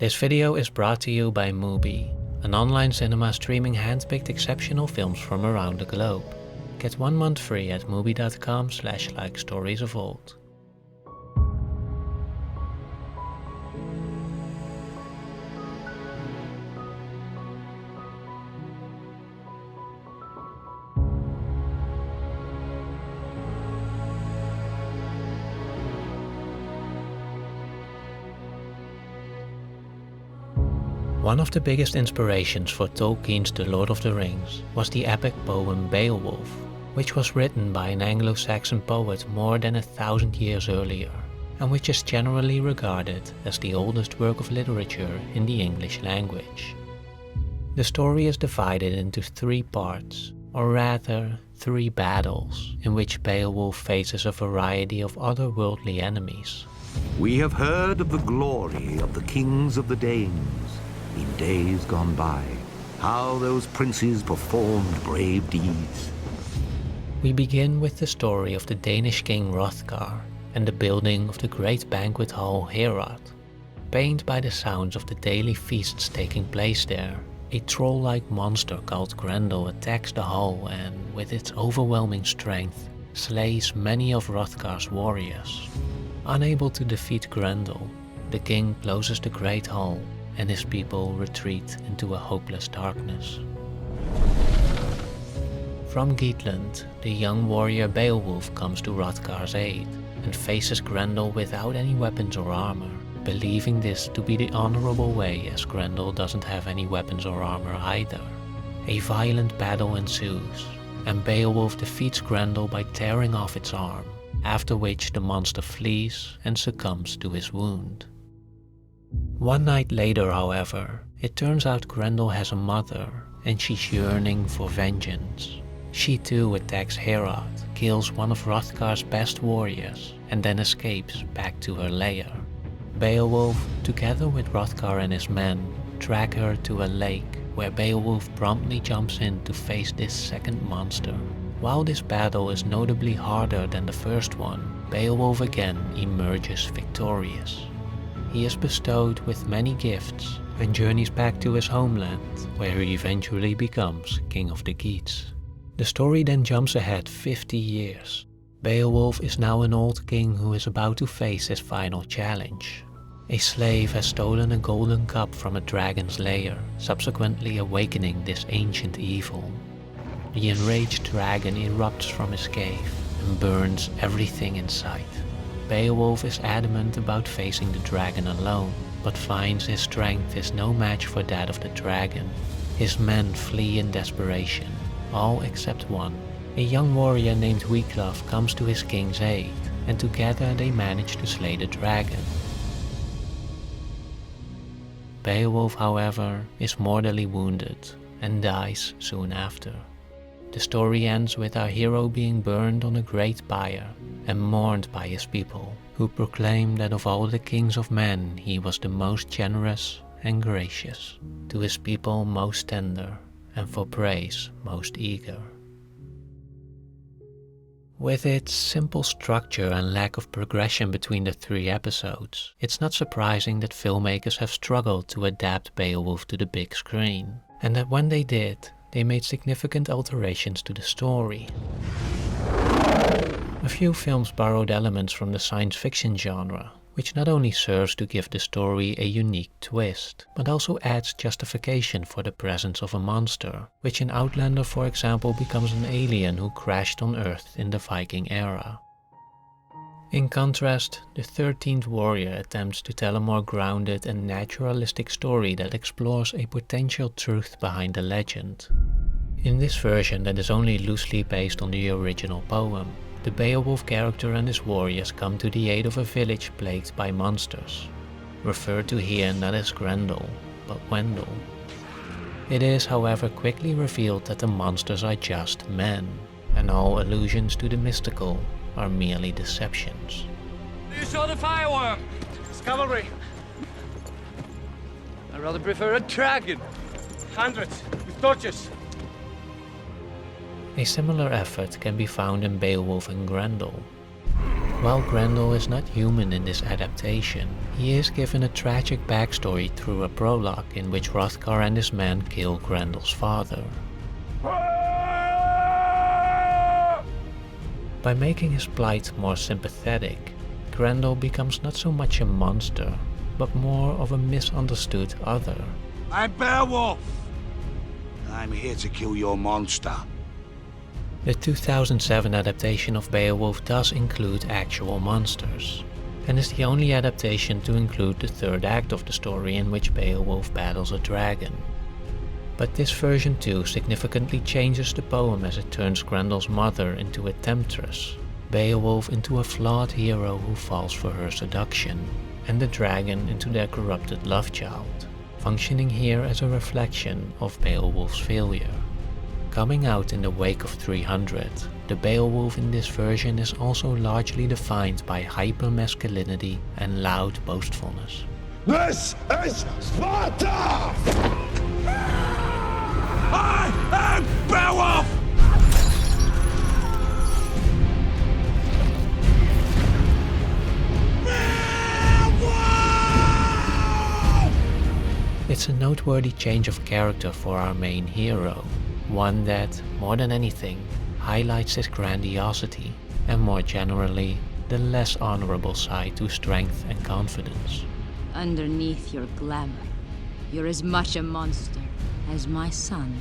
This video is brought to you by Mubi, an online cinema streaming handpicked exceptional films from around the globe. Get 1 month free at mubi.com/likestoriesofold. One of the biggest inspirations for Tolkien's The Lord of the Rings was the epic poem Beowulf, which was written by an Anglo-Saxon poet more than 1,000 years earlier, and which is generally regarded as the oldest work of literature in the English language. The story is divided into 3 parts, or rather 3 battles, in which Beowulf faces a variety of otherworldly enemies. We have heard of the glory of the kings of the Danes in days gone by, how those princes performed brave deeds. We begin with the story of the Danish king Hrothgar and the building of the great banquet hall Herod. Pained by the sounds of the daily feasts taking place there, a troll-like monster called Grendel attacks the hall and, with its overwhelming strength, slays many of Hrothgar's warriors. Unable to defeat Grendel, the king closes the great hall and his people retreat into a hopeless darkness. From Geatland, the young warrior Beowulf comes to Hrothgar's aid and faces Grendel without any weapons or armor, believing this to be the honorable way as Grendel doesn't have any weapons or armor either. A violent battle ensues, and Beowulf defeats Grendel by tearing off its arm, after which the monster flees and succumbs to his wound. One night later, however, it turns out Grendel has a mother and she's yearning for vengeance. She too attacks Herod, kills one of Hrothgar's best warriors, and then escapes back to her lair. Beowulf, together with Hrothgar and his men, track her to a lake where Beowulf promptly jumps in to face this second monster. While this battle is notably harder than the first one, Beowulf again emerges victorious. He is bestowed with many gifts and journeys back to his homeland, where he eventually becomes King of the Geats. The story then jumps ahead 50 years. Beowulf is now an old king who is about to face his final challenge. A slave has stolen a golden cup from a dragon's lair, subsequently awakening this ancient evil. The enraged dragon erupts from his cave and burns everything in sight. Beowulf is adamant about facing the dragon alone, but finds his strength is no match for that of the dragon. His men flee in desperation, all except one. A young warrior named Wiglaf comes to his king's aid, and together they manage to slay the dragon. Beowulf, however, is mortally wounded and dies soon after. The story ends with our hero being burned on a great pyre and mourned by his people, who proclaim that of all the kings of men he was the most generous and gracious, to his people most tender, and for praise most eager. With its simple structure and lack of progression between the 3 episodes, it's not surprising that filmmakers have struggled to adapt Beowulf to the big screen, and that when they did, they made significant alterations to the story. A few films borrowed elements from the science fiction genre, which not only serves to give the story a unique twist, but also adds justification for the presence of a monster, which in Outlander, for example, becomes an alien who crashed on Earth in the Viking era. In contrast, the 13th Warrior attempts to tell a more grounded and naturalistic story that explores a potential truth behind the legend. In this version that is only loosely based on the original poem, the Beowulf character and his warriors come to the aid of a village plagued by monsters, referred to here not as Grendel, but Wendel. It is, however, quickly revealed that the monsters are just men, and all allusions to the mystical are merely deceptions. You saw the firework! It's cavalry. I'd rather prefer a dragon. Hundreds, with torches. A similar effort can be found in Beowulf and Grendel. While Grendel is not human in this adaptation, he is given a tragic backstory through a prologue in which Hrothgar and his men kill Grendel's father. By making his plight more sympathetic, Grendel becomes not so much a monster, but more of a misunderstood other. I'm Beowulf! I'm here to kill your monster. The 2007 adaptation of Beowulf does include actual monsters, and is the only adaptation to include the third act of the story in which Beowulf battles a dragon. But this version too significantly changes the poem as it turns Grendel's mother into a temptress, Beowulf into a flawed hero who falls for her seduction, and the dragon into their corrupted love child, functioning here as a reflection of Beowulf's failure. Coming out in the wake of 300, the Beowulf in this version is also largely defined by hyper-masculinity and loud boastfulness. This is Sparta! I am Beowulf! It's a noteworthy change of character for our main hero, one that, more than anything, highlights his grandiosity and more generally, the less honorable side to strength and confidence. Underneath your glamour, you're as much a monster as my son,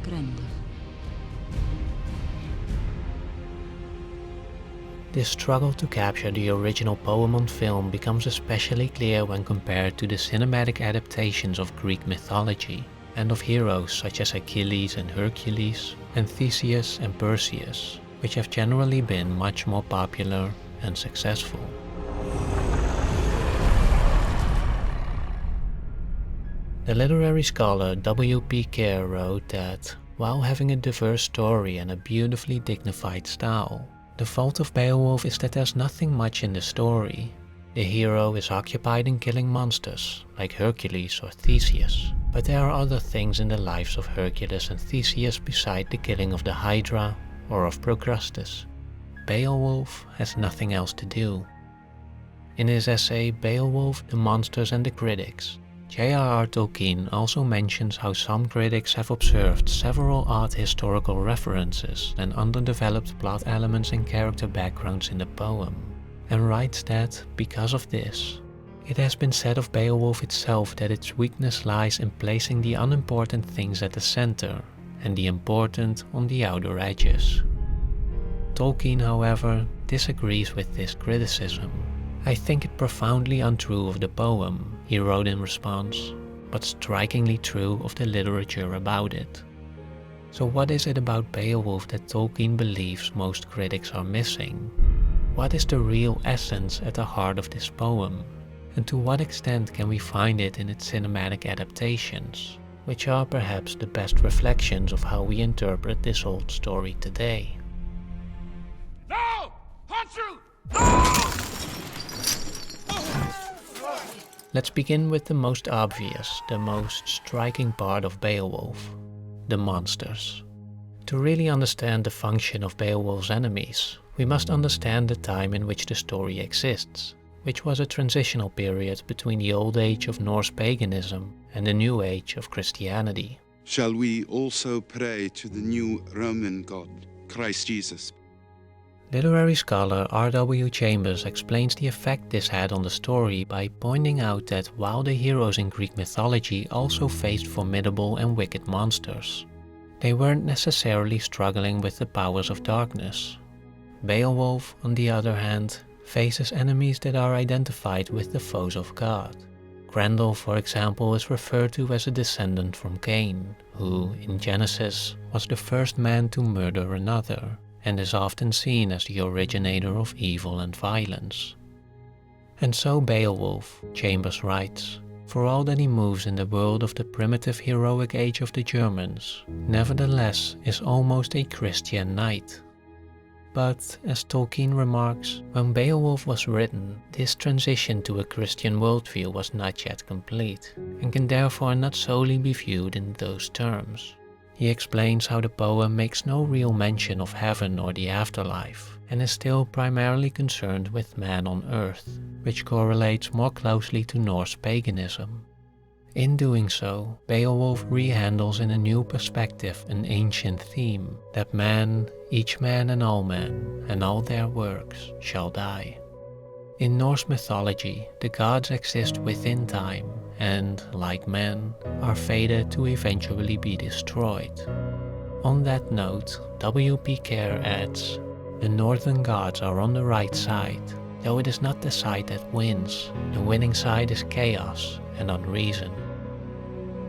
Grendel. This struggle to capture the original poem on film becomes especially clear when compared to the cinematic adaptations of Greek mythology, and of heroes such as Achilles and Hercules, and Theseus and Perseus, which have generally been much more popular and successful. The literary scholar W.P. Kerr wrote that, while having a diverse story and a beautifully dignified style, the fault of Beowulf is that there's nothing much in the story. The hero is occupied in killing monsters, like Hercules or Theseus, but there are other things in the lives of Hercules and Theseus beside the killing of the Hydra or of Procrustes. Beowulf has nothing else to do. In his essay Beowulf, the Monsters and the Critics, J.R.R. Tolkien also mentions how some critics have observed several odd historical references and underdeveloped plot elements and character backgrounds in the poem, and writes that, because of this, it has been said of Beowulf itself that its weakness lies in placing the unimportant things at the center and the important on the outer edges. Tolkien, however, disagrees with this criticism. I think it profoundly untrue of the poem, he wrote in response, but strikingly true of the literature about it. So what is it about Beowulf that Tolkien believes most critics are missing? What is the real essence at the heart of this poem? And to what extent can we find it in its cinematic adaptations, which are perhaps the best reflections of how we interpret this old story today? No! Hatsu! No! Let's begin with the most obvious, the most striking part of Beowulf, the monsters. To really understand the function of Beowulf's enemies, we must understand the time in which the story exists, which was a transitional period between the old age of Norse paganism and the new age of Christianity. Shall we also pray to the new Roman God, Christ Jesus? Literary scholar R.W. Chambers explains the effect this had on the story by pointing out that while the heroes in Greek mythology also faced formidable and wicked monsters, they weren't necessarily struggling with the powers of darkness. Beowulf, on the other hand, faces enemies that are identified with the foes of God. Grendel, for example, is referred to as a descendant from Cain, who, in Genesis, was the first man to murder another, and is often seen as the originator of evil and violence. And so Beowulf, Chambers writes, for all that he moves in the world of the primitive heroic age of the Germans, nevertheless is almost a Christian knight. But, as Tolkien remarks, when Beowulf was written, this transition to a Christian worldview was not yet complete, and can therefore not solely be viewed in those terms. He explains how the poem makes no real mention of heaven or the afterlife, and is still primarily concerned with man on earth, which correlates more closely to Norse paganism. In doing so, Beowulf rehandles in a new perspective an ancient theme, that man, each man and all men, and all their works, shall die. In Norse mythology, the gods exist within time and, like men, are fated to eventually be destroyed. On that note, W.P. Kerr adds, "The northern gods are on the right side, though it is not the side that wins. The winning side is chaos and unreason."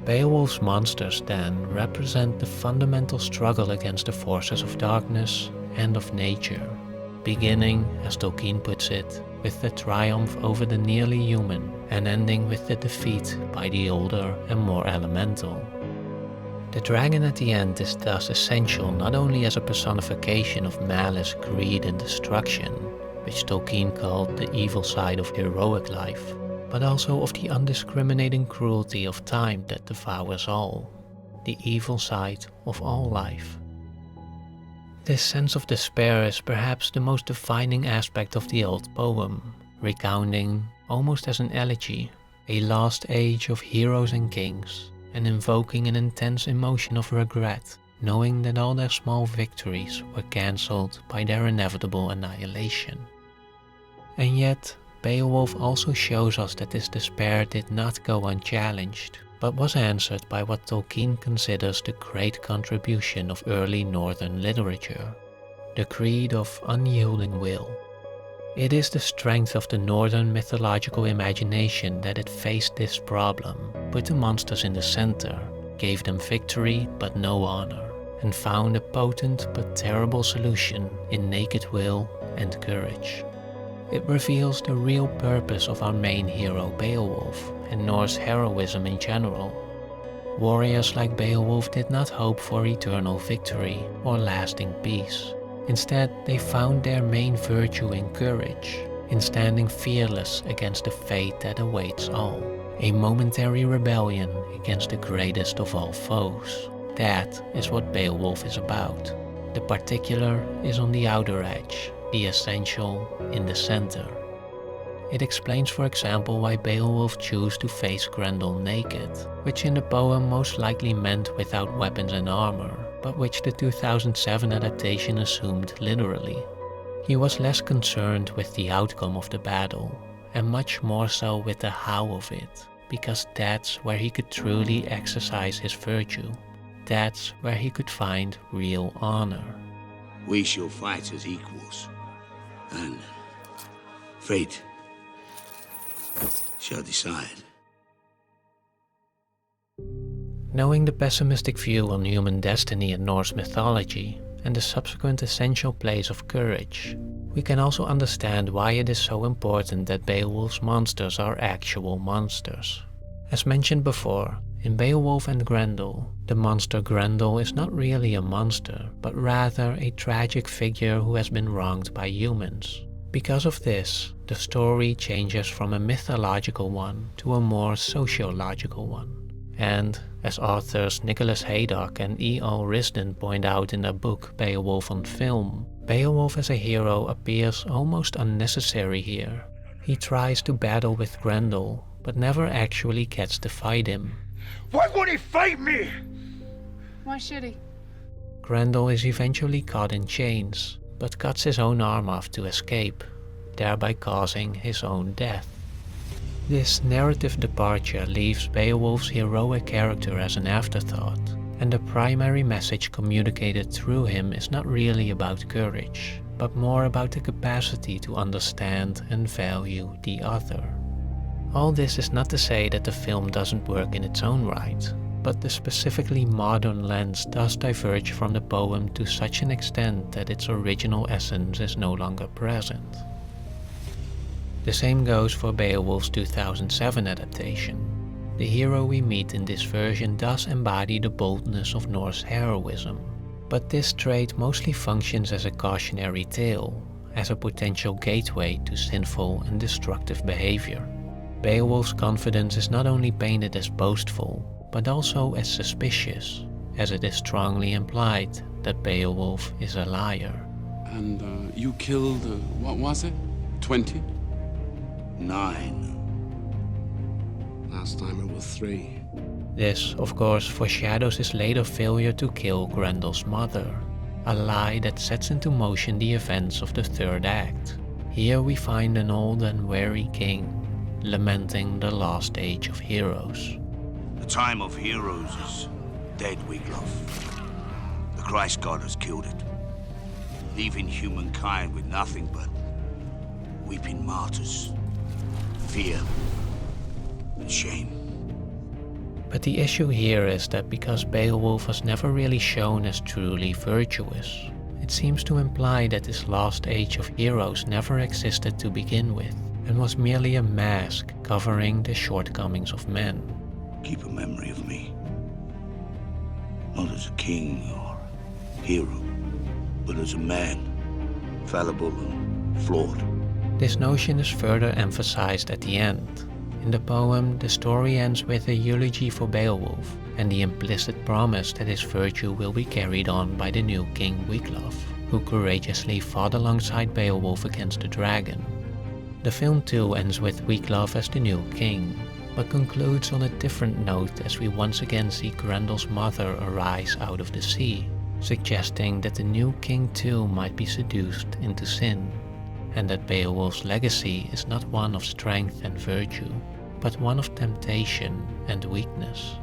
Beowulf's monsters then represent the fundamental struggle against the forces of darkness and of nature, beginning, as Tolkien puts it, with the triumph over the nearly human and ending with the defeat by the older and more elemental. The dragon at the end is thus essential not only as a personification of malice, greed and destruction, which Tolkien called the evil side of heroic life, but also of the undiscriminating cruelty of time that devours all, the evil side of all life. This sense of despair is perhaps the most defining aspect of the old poem, recounting, almost as an elegy, a lost age of heroes and kings, and invoking an intense emotion of regret, knowing that all their small victories were cancelled by their inevitable annihilation. And yet, Beowulf also shows us that this despair did not go unchallenged, but was answered by what Tolkien considers the great contribution of early northern literature, the creed of unyielding will. It is the strength of the northern mythological imagination that it faced this problem, put the monsters in the center, gave them victory but no honor, and found a potent but terrible solution in naked will and courage. It reveals the real purpose of our main hero Beowulf and Norse heroism in general. Warriors like Beowulf did not hope for eternal victory or lasting peace. Instead, they found their main virtue in courage, in standing fearless against the fate that awaits all, a momentary rebellion against the greatest of all foes. That is what Beowulf is about. The particular is on the outer edge, the essential in the center. It explains, for example, why Beowulf chose to face Grendel naked, which in the poem most likely meant without weapons and armor, but which the 2007 adaptation assumed literally. He was less concerned with the outcome of the battle, and much more so with the how of it, because that's where he could truly exercise his virtue. That's where he could find real honor. We shall fight as equals, and fate shall decide. Knowing the pessimistic view on human destiny in Norse mythology, and the subsequent essential place of courage, we can also understand why it is so important that Beowulf's monsters are actual monsters. As mentioned before, in Beowulf and Grendel, the monster Grendel is not really a monster, but rather a tragic figure who has been wronged by humans. Because of this, the story changes from a mythological one to a more sociological one. And, as authors Nicholas Haydock and E.L. Risden point out in their book Beowulf on Film, Beowulf as a hero appears almost unnecessary here. He tries to battle with Grendel, but never actually gets to fight him. Why would he fight me? Why should he? Grendel is eventually caught in chains, but cuts his own arm off to escape, thereby causing his own death. This narrative departure leaves Beowulf's heroic character as an afterthought, and the primary message communicated through him is not really about courage, but more about the capacity to understand and value the other. All this is not to say that the film doesn't work in its own right, but the specifically modern lens does diverge from the poem to such an extent that its original essence is no longer present. The same goes for Beowulf's 2007 adaptation. The hero we meet in this version does embody the boldness of Norse heroism, but this trait mostly functions as a cautionary tale, as a potential gateway to sinful and destructive behavior. Beowulf's confidence is not only painted as boastful, but also as suspicious, as it is strongly implied that Beowulf is a liar. And you killed, what was it? 20? 9. Last time it was 3. This, of course, foreshadows his later failure to kill Grendel's mother, a lie that sets into motion the events of the third act. Here we find an old and weary king, lamenting the last age of heroes. The time of heroes is dead, Wiglaf. The Christ God has killed it, leaving humankind with nothing but weeping martyrs, fear, and shame. But the issue here is that because Beowulf was never really shown as truly virtuous, it seems to imply that this last age of heroes never existed to begin with, and was merely a mask covering the shortcomings of men. Keep a memory of me, not as a king or hero, but as a man, fallible and flawed. This notion is further emphasized at the end. In the poem, the story ends with a eulogy for Beowulf and the implicit promise that his virtue will be carried on by the new king Wiglaf, who courageously fought alongside Beowulf against the dragon. The film too ends with Wiglaf as the new king, but concludes on a different note as we once again see Grendel's mother arise out of the sea, suggesting that the new king too might be seduced into sin, and that Beowulf's legacy is not one of strength and virtue, but one of temptation and weakness.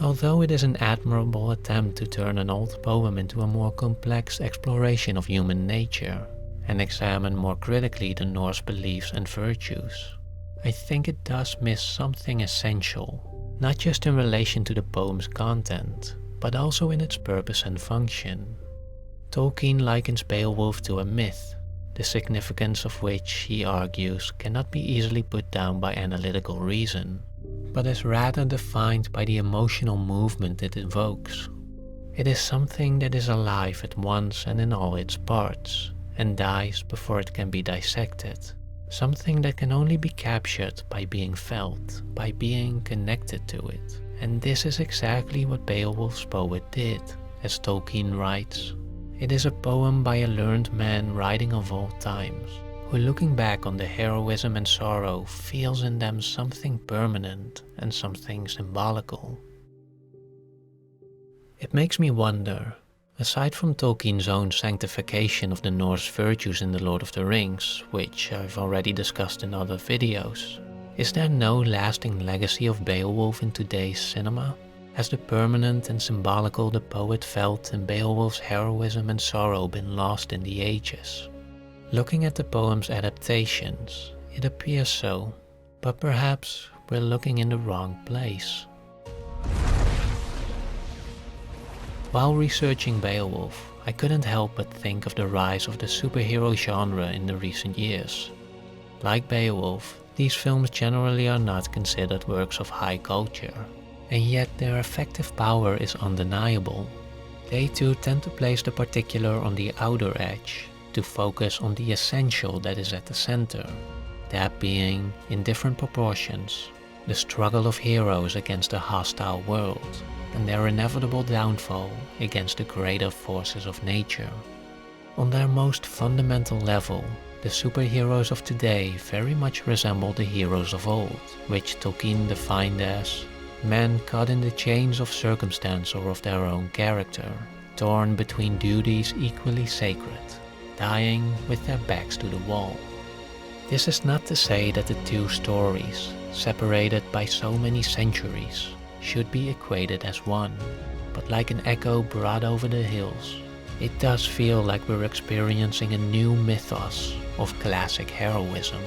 Although it is an admirable attempt to turn an old poem into a more complex exploration of human nature, and examine more critically the Norse beliefs and virtues, I think it does miss something essential, not just in relation to the poem's content, but also in its purpose and function. Tolkien likens Beowulf to a myth, the significance of which, he argues, cannot be easily put down by analytical reason, but is rather defined by the emotional movement it evokes. It is something that is alive at once and in all its parts, and dies before it can be dissected. Something that can only be captured by being felt, by being connected to it. And this is exactly what Beowulf's poet did, as Tolkien writes. It is a poem by a learned man writing of old times, who looking back on the heroism and sorrow feels in them something permanent and something symbolical. It makes me wonder, aside from Tolkien's own sanctification of the Norse virtues in The Lord of the Rings, which I've already discussed in other videos, is there no lasting legacy of Beowulf in today's cinema? Has the permanent and symbolical the poet felt in Beowulf's heroism and sorrow been lost in the ages? Looking at the poem's adaptations, it appears so, but perhaps we're looking in the wrong place. While researching Beowulf, I couldn't help but think of the rise of the superhero genre in the recent years. Like Beowulf, these films generally are not considered works of high culture, and yet their effective power is undeniable. They too tend to place the particular on the outer edge, to focus on the essential that is at the center, that being, in different proportions, the struggle of heroes against a hostile world, and their inevitable downfall against the greater forces of nature. On their most fundamental level, the superheroes of today very much resemble the heroes of old, which Tolkien defined as men caught in the chains of circumstance or of their own character, torn between duties equally sacred, dying with their backs to the wall. This is not to say that the two stories, separated by so many centuries, should be equated as one, but like an echo brought over the hills, it does feel like we're experiencing a new mythos of classic heroism.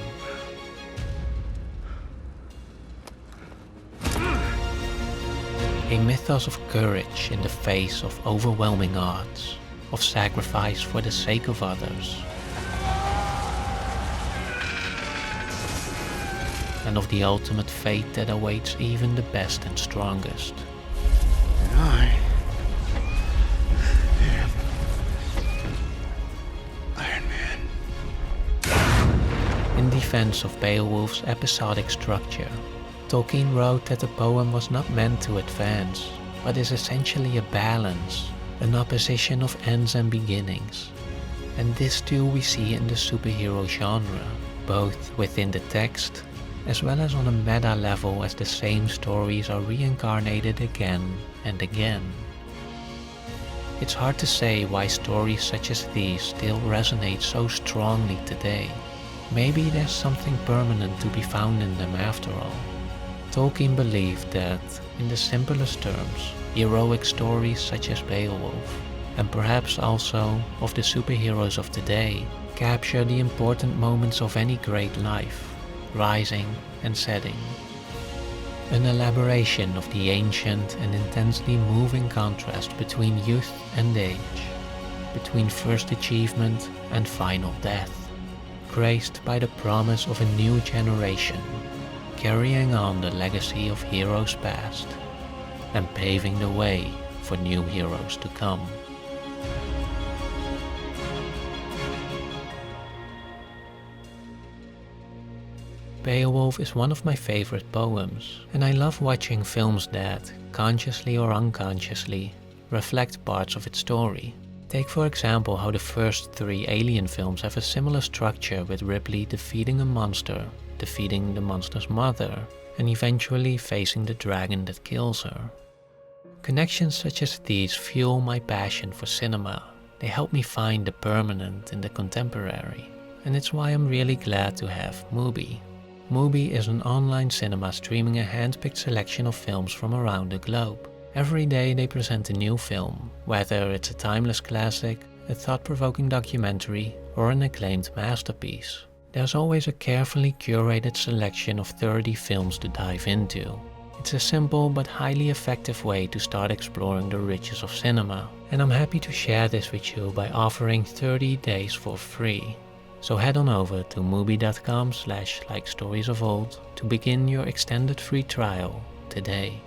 A mythos of courage in the face of overwhelming odds, of sacrifice for the sake of others, and of the ultimate fate that awaits even the best and strongest. And I am Iron Man. In defense of Beowulf's episodic structure, Tolkien wrote that the poem was not meant to advance, but is essentially a balance, an opposition of ends and beginnings. And this too we see in the superhero genre, both within the text as well as on a meta level, as the same stories are reincarnated again and again. It's hard to say why stories such as these still resonate so strongly today. Maybe there's something permanent to be found in them after all. Tolkien believed that, in the simplest terms, heroic stories such as Beowulf, and perhaps also of the superheroes of today, capture the important moments of any great life, rising and setting. An elaboration of the ancient and intensely moving contrast between youth and age, between first achievement and final death, graced by the promise of a new generation, carrying on the legacy of heroes past, and paving the way for new heroes to come. Beowulf is one of my favorite poems, and I love watching films that, consciously or unconsciously, reflect parts of its story. Take for example how the first 3 Alien films have a similar structure, with Ripley defeating a monster, defeating the monster's mother, and eventually facing the dragon that kills her. Connections such as these fuel my passion for cinema. They help me find the permanent in the contemporary, and it's why I'm really glad to have Mubi. Mubi is an online cinema streaming a hand-picked selection of films from around the globe. Every day they present a new film, whether it's a timeless classic, a thought-provoking documentary, or an acclaimed masterpiece. There's always a carefully curated selection of 30 films to dive into. It's a simple but highly effective way to start exploring the riches of cinema, and I'm happy to share this with you by offering 30 days for free. So head on over to mubi.com/likestoriesofold to begin your extended free trial today.